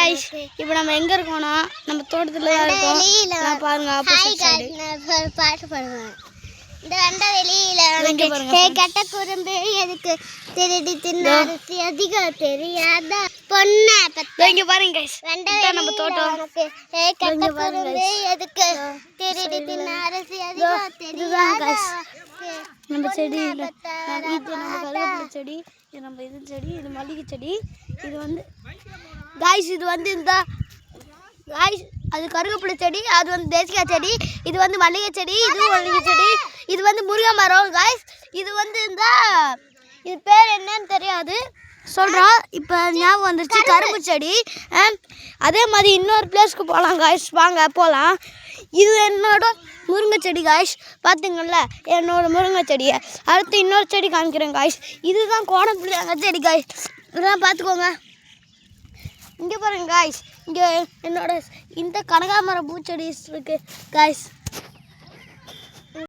guys இப்போ நம்ம எங்க இருக்கோம்னா நம்ம தோட்டத்துல தான் இருக்கோம் நான் பாருங்க ஆப்போசிட் சைடு நான் பாட்டு பாடுவேன் இந்த வண்ட வெளியில கட்ட குறும்பு எதுக்கு திருடி தின்னாருசி அதிகம் தெரியாதா பொண்ண பத்த இங்க பாருங்க गाइस வண்ட நம்ம தோட்டம் கட்ட குறும்பு எதுக்கு திருடி தின்னாருசி அதிகம் தெரியாதா நம்ம செடி இது நம்ம கருவேப்பிலை செடி இது நம்ம இது செடி இது மல்லிகை செடி இது வந்து गाइस இது வந்து இந்த गाइस அது கருவேப்பிலை செடி அது வந்து தேசிகா செடி இது வந்து மல்லிகை செடி இது மல்லிகை செடி இது வந்து முருங்கை மரம் गाइस இது வந்து இந்த இது பேர் என்னன்னு தெரியாது சொல்றோம் இப்போ ஞாபகம் வந்துருச்சு கரும்பு செடி அதே மாதிரி இன்னொரு பிளேஸ்க்கு போகலாம் गाइस வாங்க போகலாம் இது என்னோட முருங்கை செடி गाइस பார்த்தீங்கல்ல என்னோட முருங்கை செடியை அடுத்து இன்னொரு செடி காமிக்கிறேன் गाइस இதுதான் கோணப்புளியாங்க செடி गाइस இதெல்லாம் பார்த்துக்கோங்க இங்கே பாருங்க गाइस இங்கே என்னோட இந்த கனகாமரம் பூச்செடி இருக்குது गाइस